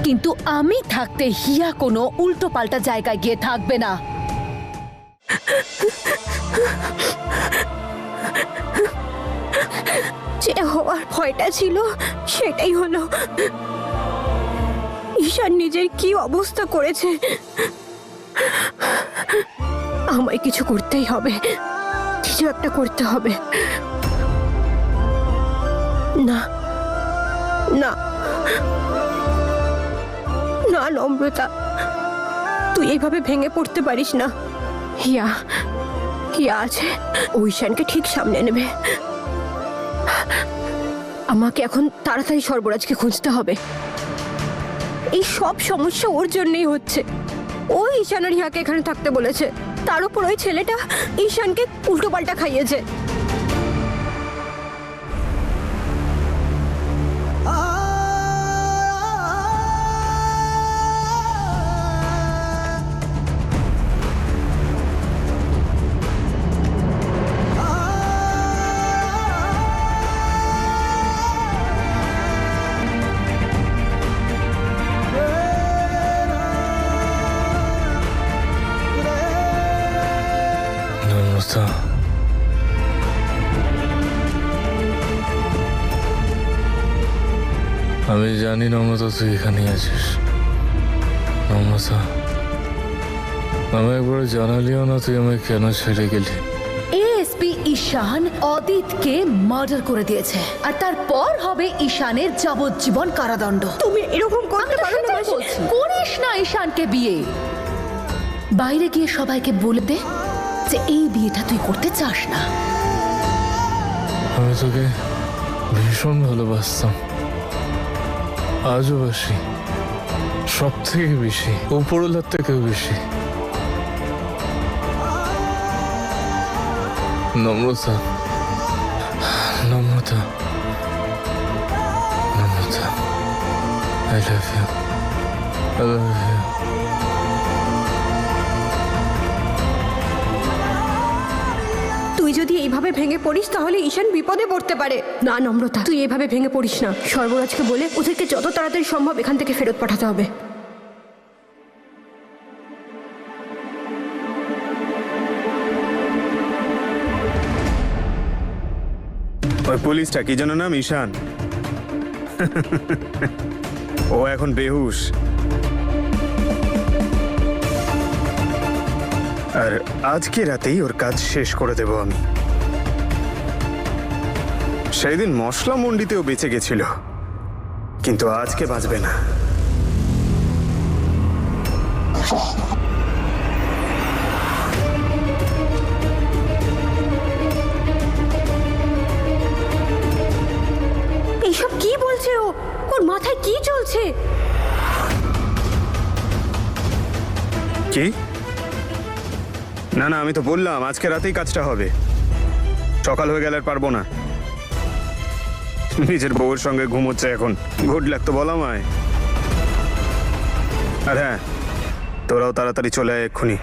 কিন্তু আমি থাকতে হিয়া কোনো উল্টো পাল্টা জায়গায় গিয়ে থাকবে না। যেটা হওয়ার ভয়টা ছিল সেটাই হলো। ঈশান নিজের কি অবস্থা করেছে, আমায় কিছু করতেই হবে, কিছু একটা করতে হবে। না না না নম্রতা, তুই এইভাবে ভেঙে পড়তে পারিস না। হিয়া হিয়া আছে, ও ঈশানকে ঠিক সামনে নেবে। আমাকে এখন তাড়াতাড়ি সর্বরাজকে খুঁজতে হবে। এই সব সমস্যা ওর জন্যই হচ্ছে। ও ঈশান আর হিয়াকে এখানে থাকতে বলেছে, তার উপর ওই ছেলেটা ঈশানকে উল্টো পাল্টা খাইয়েছে। নম্রতা, আমি জানি নম্রতা তুই এখানেই আছিস। নম্রতা, আমি একবার জানালিও না তুই আমায় কেন ছেড়ে গেলি। এএসপি ঈশান অদিতকে মার্ডার করে দিয়েছে, আর তারপর হবে ঈশানের যাবজ্জীবন কারাদণ্ড। তুমি এরকম করতে পারো না মাসি। করিস না ঈশানকে বিয়ে। বাইরে গিয়ে সবাইকে বলে দে যে এই বিয়েটা তুই করতে চাস না। আমি তোকে ভীষণ ভালোবাসতাম, আজও বাসি, সব থেকে বেশি, উপরওয়ালার থেকেও বেশি। নম্রতা, নম্রতা, নম্রতা, I love you, I love you. তুই যদি এইভাবে ভেঙে পড়িস তাহলে ঈশান বিপদে পড়তে পারে। না নম্রতা, তুই এইভাবে ভেঙে পড়িস না। সর্বরাজকে বলে ওদেরকে যত তাড়াতাড়ি সম্ভব এখান থেকে ফেরত পাঠাতে হবে। ওই পুলিশটা কি যেন নাম, ঈশান, ও এখন বেহুশ। আর আজকে রাতেই ওর কাজ শেষ করে দেব আমি। সেই দিন মশলা মন্ডিতেও বেঁচে গেছিল, কিন্তু আজকে বাঁচবে না। এইসব কি বলছে ও? ওর মাথায় কি চলছে? কি? না না, আমি তো বললাম আজকে রাতেই কাজটা হবে। সকাল হয়ে গেলে আর পারবো না। নিজের বউয়ের সঙ্গে ঘুমোচ্ছে এখন, গুড লাগতো বল আমায়। আর হ্যাঁ, তোরাও তাড়াতাড়ি চলে আয় এক্ষুনি।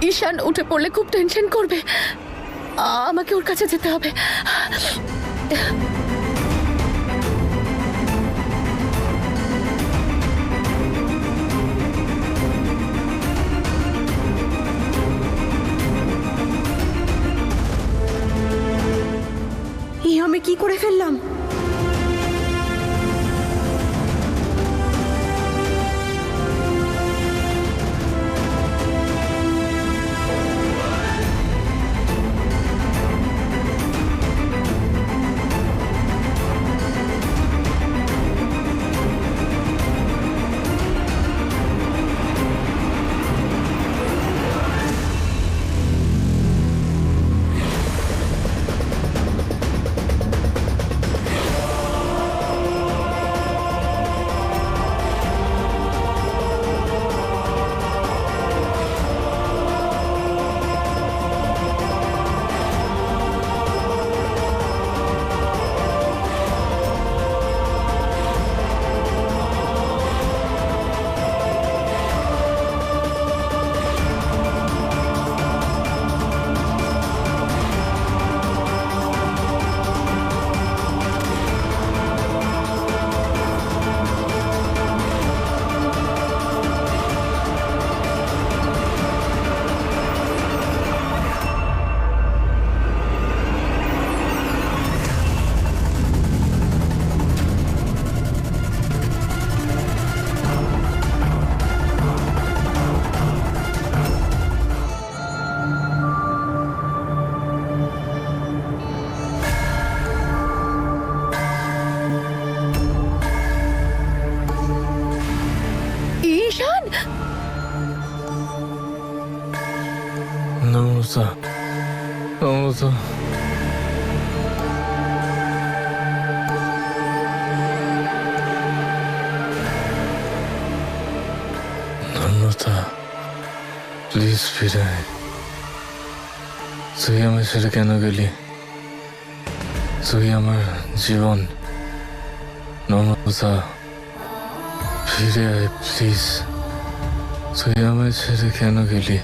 ঈশান উঠে পড়লে খুব টেনশন করবে। আমাকে ওর কাছে যেতে হবে। আমি কি করে ফেললাম? ঈশান, নম্রতা, নম্রতা, নম্রতা, প্লিজ ফিরে আয়। তুই আমার ছেড়ে কেন গেলি? তুই আমার জীবন। নম্রতা, ফিরে আয় প্লিজ। তুই আমার ছেড়ে কেন গেলি?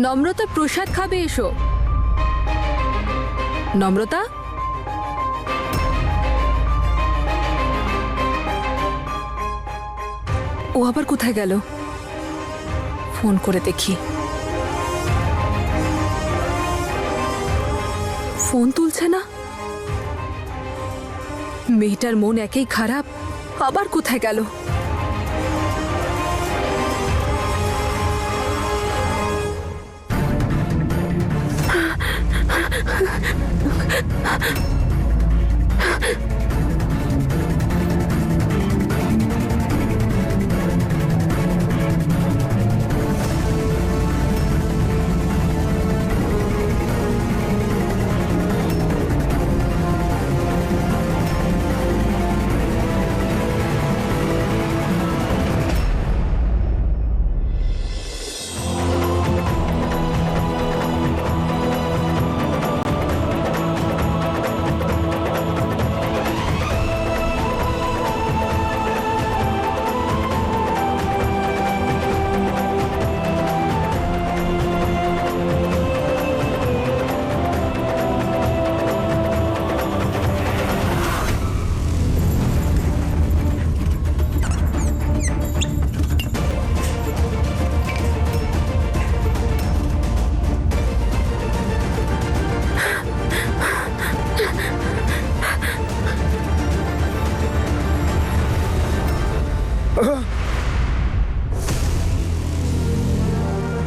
নম্রতা, প্রসাদ খাবে, এসো। নম্রতা, ও আবার কোথায় গেল? ফোন করে দেখি। ফোন তুলছে না। মেয়েটার মন একেই খারাপ, আবার কোথায় গেল?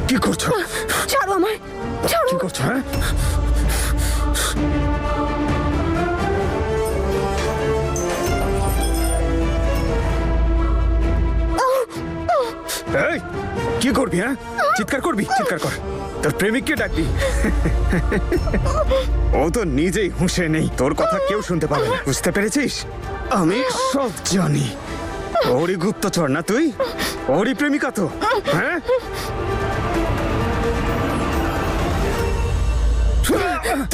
কি করছো? ছাড়ো আমায়, ছাড়ো। কি করছো? হ্যাঁ, এই কি করবি? হ্যাঁ, চিৎকার করবি? চিৎকার কর, তোর প্রেমিককে ডাকবি। ও তো নিজেই হুঁশে নেই, তোর কথা কেউ শুনতে পাবে না, বুঝতে পেরেছিস? আমি সব জানি। ওরই গুপ্তচর না তুই? ওরই প্রেমিকা তো? হ্যাঁ,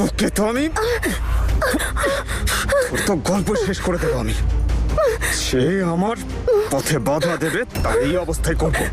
তোকে তো আমি, তোর তো গল্প শেষ করে দেবো আমি। সে আমার পথে বাধা দেবে, তাই এই অবস্থায় করবো।